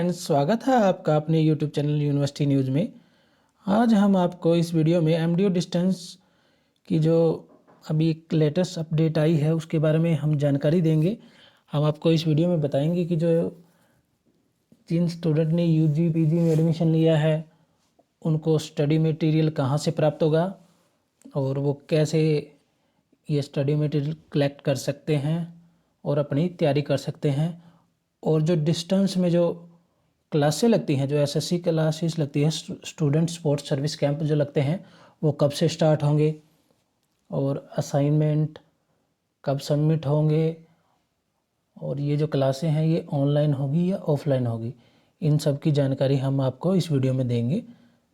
Friends, स्वागत है आपका अपने यूट्यूब चैनल यूनिवर्सिटी न्यूज़ में। आज हम आपको इस वीडियो में एमडीयू डिस्टेंस की जो अभी एक लेटेस्ट अपडेट आई है उसके बारे में हम जानकारी देंगे। हम आपको इस वीडियो में बताएंगे कि जो जिन स्टूडेंट ने यूजी पीजी में एडमिशन लिया है उनको स्टडी मटेरियल कहाँ से प्राप्त होगा और वो कैसे ये स्टडी मटेरियल कलेक्ट कर सकते हैं और अपनी तैयारी कर सकते हैं। और जो डिस्टेंस में जो क्लासें लगती हैं, जो एसएससी क्लासेस लगती है, स्टूडेंट स्पोर्ट्स सर्विस कैंप जो लगते हैं, वो कब से स्टार्ट होंगे और असाइनमेंट कब सबमिट होंगे और ये जो क्लासें हैं ये ऑनलाइन होगी या ऑफलाइन होगी, इन सब की जानकारी हम आपको इस वीडियो में देंगे।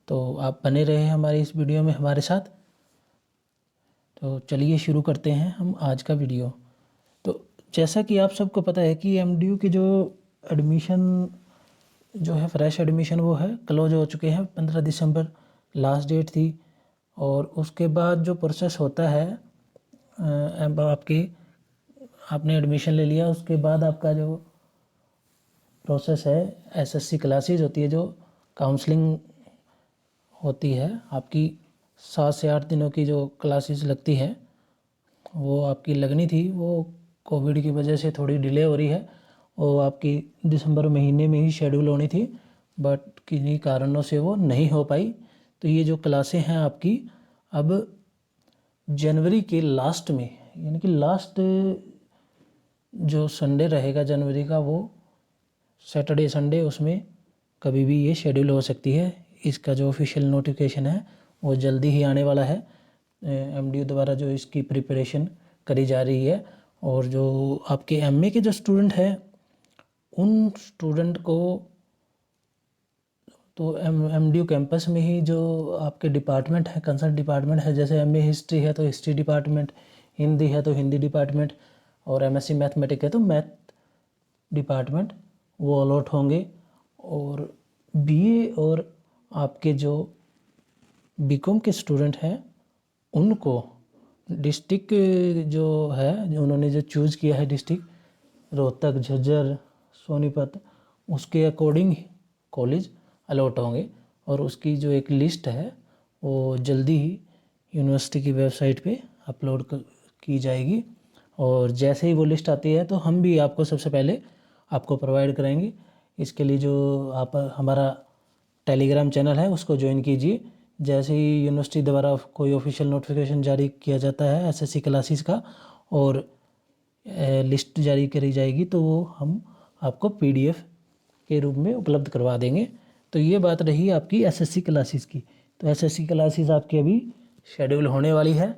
तो आप बने रहे हमारे इस वीडियो में हमारे साथ। तो चलिए शुरू करते हैं हम आज का वीडियो। तो जैसा कि आप सबको पता है कि एमडीयू की जो एडमिशन जो है फ्रेश एडमिशन वो है क्लोज हो चुके हैं। 15 दिसंबर लास्ट डेट थी और उसके बाद जो प्रोसेस होता है आपने एडमिशन ले लिया, उसके बाद आपका जो प्रोसेस है एसएससी क्लासेस होती है, जो काउंसलिंग होती है आपकी 7 से 8 दिनों की जो क्लासेस लगती है वो आपकी लगनी थी। वो कोविड की वजह से थोड़ी डिले हो रही है। वो आपकी दिसंबर महीने में ही शेड्यूल होनी थी, बट किन्हीं कारणों से वो नहीं हो पाई। तो ये जो क्लासें हैं आपकी अब जनवरी के लास्ट में, यानी कि लास्ट जो संडे रहेगा जनवरी का, वो सैटरडे संडे, उसमें कभी भी ये शेड्यूल हो सकती है। इसका जो ऑफिशियल नोटिफिकेशन है वो जल्दी ही आने वाला है। एमडीयू द्वारा जो इसकी प्रिपरेशन करी जा रही है और जो आपके एमए के जो स्टूडेंट हैं उन स्टूडेंट को तो एमडीयू कैंपस में ही जो आपके डिपार्टमेंट है, कंसर्न डिपार्टमेंट है, जैसे एमए हिस्ट्री है तो हिस्ट्री डिपार्टमेंट, हिंदी है तो हिंदी डिपार्टमेंट और एमएससी मैथमेटिक्स है तो मैथ डिपार्टमेंट, वो अलॉट होंगे। और बीए और आपके जो बीकॉम के स्टूडेंट हैं उनको डिस्ट्रिक्ट जो है, जो उन्होंने जो चूज़ किया है डिस्ट्रिक्ट रोहतक, झज्जर, सोनीपत, उसके अकॉर्डिंग कॉलेज अलॉट होंगे और उसकी जो एक लिस्ट है वो जल्दी ही यूनिवर्सिटी की वेबसाइट पे अपलोड की जाएगी। और जैसे ही वो लिस्ट आती है तो हम भी आपको सबसे पहले आपको प्रोवाइड करेंगे। इसके लिए जो आप हमारा टेलीग्राम चैनल है उसको ज्वाइन कीजिए। जैसे ही यूनिवर्सिटी द्वारा कोई ऑफिशियल नोटिफिकेशन जारी किया जाता है एसएससी क्लासेस का और लिस्ट जारी करी जाएगी तो वो हम आपको पीडीएफ के रूप में उपलब्ध करवा देंगे। तो ये बात रही आपकी एसएससी क्लासेस की। तो एसएससी क्लासेस आपकी अभी शेड्यूल होने वाली है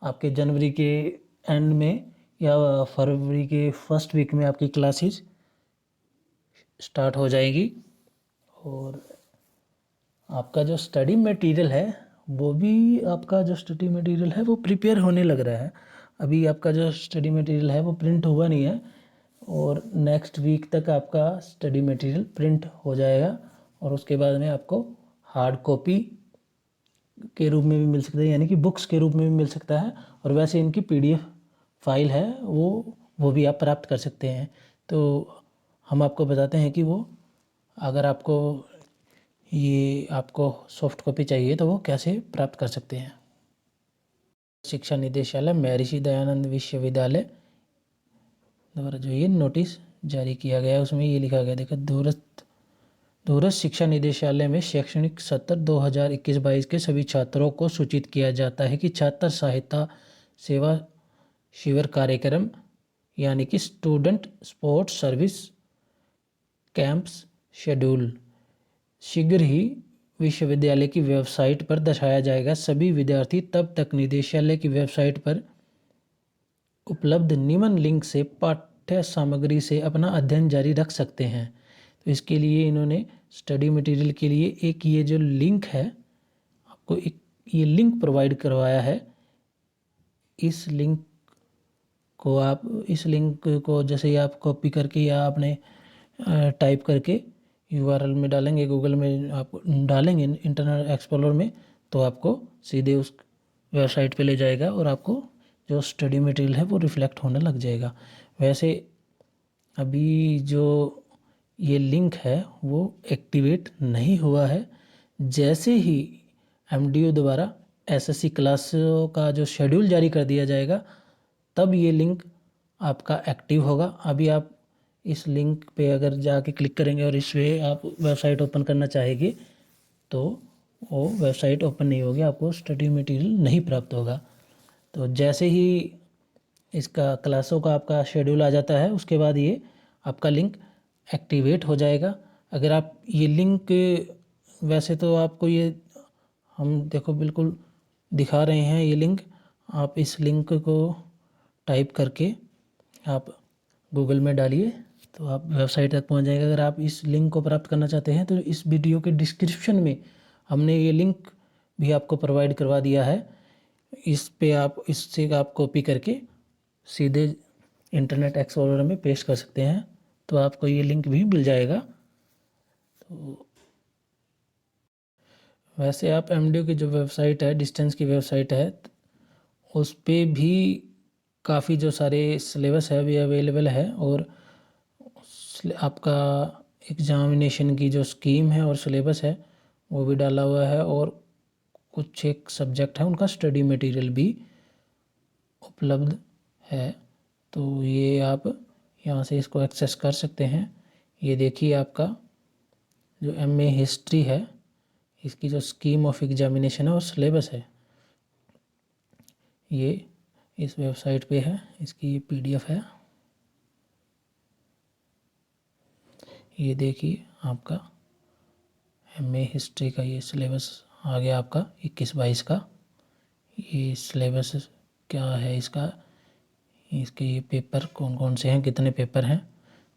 आपके जनवरी के एंड में या फरवरी के फर्स्ट वीक में आपकी क्लासेस स्टार्ट हो जाएगी। और आपका जो स्टडी मटेरियल है वो भी, आपका जो स्टडी मटेरियल है वो प्रिपेयर होने लग रहा है। अभी आपका जो स्टडी मटेरियल है वो प्रिंट हुआ नहीं है और नेक्स्ट वीक तक आपका स्टडी मटेरियल प्रिंट हो जाएगा और उसके बाद में आपको हार्ड कॉपी के रूप में भी मिल सकता है, यानी कि बुक्स के रूप में भी मिल सकता है। और वैसे इनकी पीडीएफ फाइल है वो भी आप प्राप्त कर सकते हैं। तो हम आपको बताते हैं कि वो अगर आपको सॉफ्ट कॉपी चाहिए तो वो कैसे प्राप्त कर सकते हैं। शिक्षा निदेशालय महर्षि दयानंद विश्वविद्यालय द्वारा जो ये नोटिस जारी किया गया है उसमें ये लिखा गया, देखो, दूरस्थ शिक्षा निदेशालय में शैक्षणिक सत्र 2021-22 के सभी छात्रों को सूचित किया जाता है कि छात्र सहायता सेवा शिविर कार्यक्रम यानी कि student sports service camps schedule शीघ्र ही विश्वविद्यालय की वेबसाइट पर दर्शाया जाएगा। सभी विद्यार्थी तब तक निदेशालय की वेबसाइट पर उपलब्ध निम्न लिंक से पाठ्य सामग्री से अपना अध्ययन जारी रख सकते हैं। तो इसके लिए इन्होंने स्टडी मटेरियल के लिए एक ये जो लिंक है, आपको एक ये लिंक प्रोवाइड करवाया है। इस लिंक को जैसे ही आप कॉपी करके या आपने टाइप करके यूआरएल में डालेंगे, गूगल में आप डालेंगे इंटरनेट एक्सप्लोरर में, तो आपको सीधे उस वेबसाइट पे ले जाएगा और आपको जो स्टडी मटेरियल है वो रिफ्लेक्ट होने लग जाएगा। वैसे अभी जो ये लिंक है वो एक्टिवेट नहीं हुआ है। जैसे ही एमडीयू द्वारा एसएससी क्लासों का जो शेड्यूल जारी कर दिया जाएगा तब ये लिंक आपका एक्टिव होगा। अभी आप इस लिंक पे अगर जाके क्लिक करेंगे और इस पे आप वेबसाइट ओपन करना चाहेंगे तो वो वेबसाइट ओपन नहीं होगी, आपको स्टडी मटेरियल नहीं प्राप्त होगा। तो जैसे ही इसका क्लासों का आपका शेड्यूल आ जाता है उसके बाद ये आपका लिंक एक्टिवेट हो जाएगा। अगर आप ये लिंक, वैसे तो आपको ये हम देखो बिल्कुल दिखा रहे हैं ये लिंक, आप इस लिंक को टाइप करके आप गूगल में डालिए तो आप वेबसाइट तक पहुंच जाएगा। अगर आप इस लिंक को प्राप्त करना चाहते हैं तो इस वीडियो के डिस्क्रिप्शन में हमने ये लिंक भी आपको प्रोवाइड करवा दिया है। इस पे आप इससे आप कॉपी करके सीधे इंटरनेट एक्सप्लोरर में पेस्ट कर सकते हैं तो आपको ये लिंक भी मिल जाएगा। तो वैसे आप एमडीयू की जो वेबसाइट है, डिस्टेंस की वेबसाइट है, उस पे भी काफ़ी जो सारे सिलेबस है भी अवेलेबल है और आपका एग्ज़ामिनेशन की जो स्कीम है और सिलेबस है वो भी डाला हुआ है और कुछ एक सब्जेक्ट है उनका स्टडी मटेरियल भी उपलब्ध है। तो ये आप यहाँ से इसको एक्सेस कर सकते हैं। ये देखिए आपका जो एमए हिस्ट्री है इसकी जो स्कीम ऑफ एग्जामिनेशन है और सिलेबस है ये इस वेबसाइट पे है, इसकी ये पीडीएफ है। ये देखिए आपका एमए हिस्ट्री का ये सिलेबस आ गया आपका 21-22 का। ये सिलेबस क्या है इसका, इसके ये पेपर कौन कौन से हैं, कितने पेपर हैं,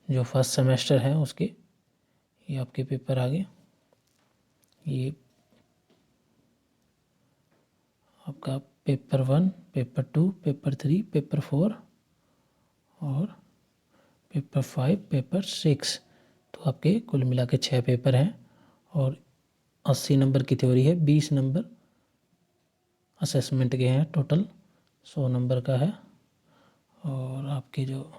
जो फर्स्ट सेमेस्टर है उसके ये आपके पेपर आ गए। ये आपका पेपर 1, पेपर 2, पेपर 3, पेपर 4 और पेपर 5, पेपर 6। तो आपके कुल मिला के 6 पेपर हैं और 80 नंबर की थ्योरी है, 20 नंबर असेसमेंट के हैं, टोटल 100 नंबर का है। और आपके जो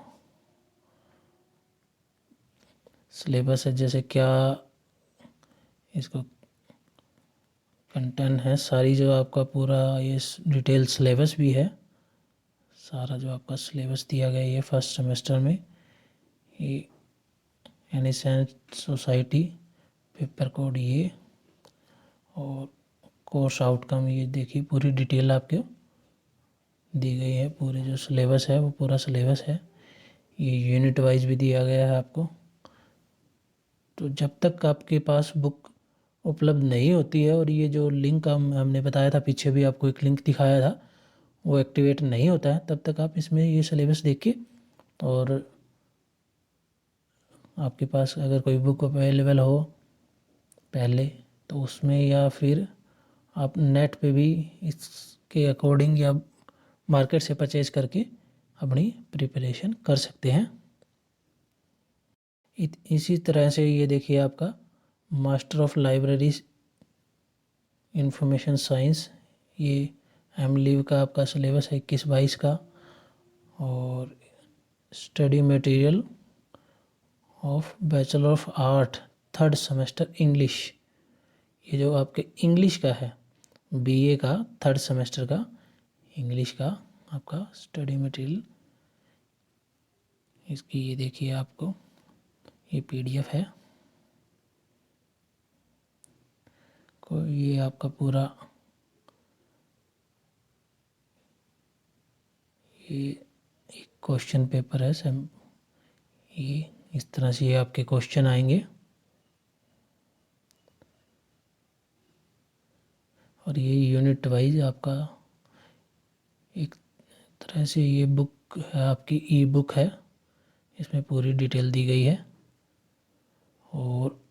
सिलेबस है, जैसे क्या इसको कंटेंट है, सारी जो आपका पूरा ये डिटेल सिलेबस भी है, सारा जो आपका सिलेबस दिया गया है फर्स्ट सेमेस्टर में। ये एनिसेंस सोसाइटी पेपर कोड ये और कोर्स आउटकम ये देखिए पूरी डिटेल आपको दी गई है। पूरे जो सिलेबस है वो पूरा सिलेबस है, ये यूनिट वाइज भी दिया गया है आपको। तो जब तक आपके पास बुक उपलब्ध नहीं होती है और ये जो लिंक हमने बताया था, पीछे भी आपको एक लिंक दिखाया था, वो एक्टिवेट नहीं होता है, तब तक आप इसमें ये सिलेबस देखिए। और आपके पास अगर कोई बुक अवेलेबल हो पहले तो उसमें, या फिर आप नेट पे भी इसके अकॉर्डिंग या मार्केट से परचेज करके अपनी प्रिपरेशन कर सकते हैं। इसी तरह से ये देखिए आपका master of library information science, ये एमलीव का आपका सिलेबस है 21-22 का। और study material of bachelor of art 3rd semester English, ये जो आपके इंग्लिश का है, बीए का 3rd सेमेस्टर का इंग्लिश का आपका स्टडी मटेरियल, इसकी ये देखिए आपको ये पीडीएफ है। को ये आपका पूरा ये एक क्वेश्चन पेपर है सम, ये इस तरह से ये आपके क्वेश्चन आएंगे और ये यूनिट वाइज आपका एक तरह से ये बुक है आपकी, ई बुक है, इसमें पूरी डिटेल दी गई है। और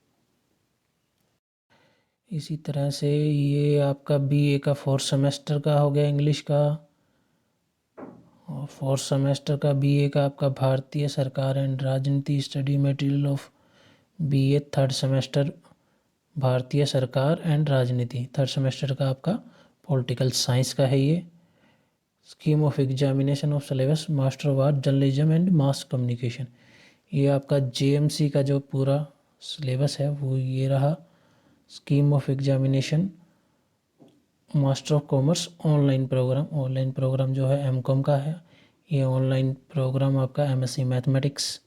इसी तरह से ये आपका बीए का 4th सेमेस्टर का हो गया इंग्लिश का, और 4th सेमेस्टर का बीए का आपका भारतीय सरकार एंड राजनीति study material of BA 3rd semester भारतीय सरकार एंड राजनीति 3rd सेमेस्टर का आपका पॉलिटिकल साइंस का है। ये scheme of examination of syllabus master of art journalism and mass communication, ये आपका जेएमसी का जो पूरा सिलेबस है वो ये रहा। Scheme of examination master of commerce online program जो है एमकॉम का है। ये ऑनलाइन प्रोग्राम आपका एमएससी मैथमेटिक्स।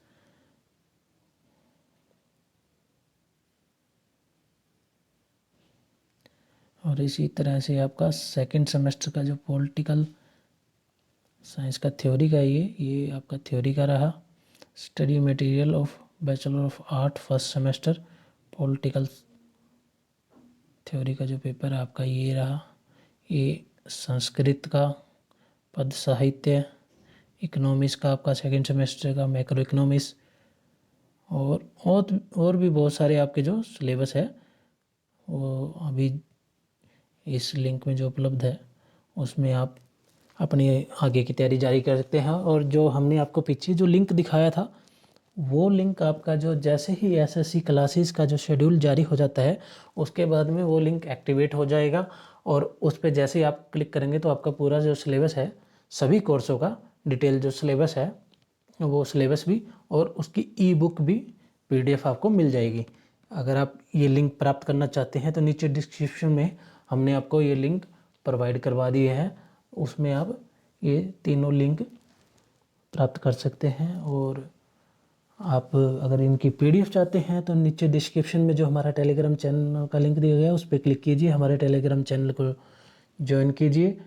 और इसी तरह से आपका सेकंड सेमेस्टर का जो पॉलिटिकल साइंस का थ्योरी का ये आपका थ्योरी का रहा। Study material of bachelor of art first semester political theory का जो पेपर है आपका ये रहा। ये संस्कृत का पद साहित्य, इकोनॉमिक्स का आपका सेकंड सेमेस्टर का मैक्रो इकोनॉमिक्स, और भी बहुत सारे आपके जो सिलेबस है वो अभी इस लिंक में जो उपलब्ध है उसमें आप अपनी आगे की तैयारी जारी कर सकते हैं। और जो हमने आपको पीछे जो लिंक दिखाया था वो लिंक आपका जो जैसे ही एसएससी क्लासेस का जो शेड्यूल जारी हो जाता है उसके बाद में वो लिंक एक्टिवेट हो जाएगा, और उस पर जैसे ही आप क्लिक करेंगे तो आपका पूरा जो सिलेबस है सभी कोर्सों का डिटेल जो सिलेबस है वो सिलेबस भी और उसकी ई बुक भी पीडीएफ आपको मिल जाएगी। अगर आप ये लिंक प्राप्त करना चाहते हैं तो नीचे डिस्क्रिप्शन में हमने आपको ये लिंक प्रोवाइड करवा दिए हैं, उसमें आप ये तीनों लिंक प्राप्त कर सकते हैं। और आप अगर इनकी पीडीएफ चाहते हैं तो नीचे डिस्क्रिप्शन में जो हमारा टेलीग्राम चैनल का लिंक दिया गया है उस पर क्लिक कीजिए, हमारे टेलीग्राम चैनल को ज्वाइन कीजिए।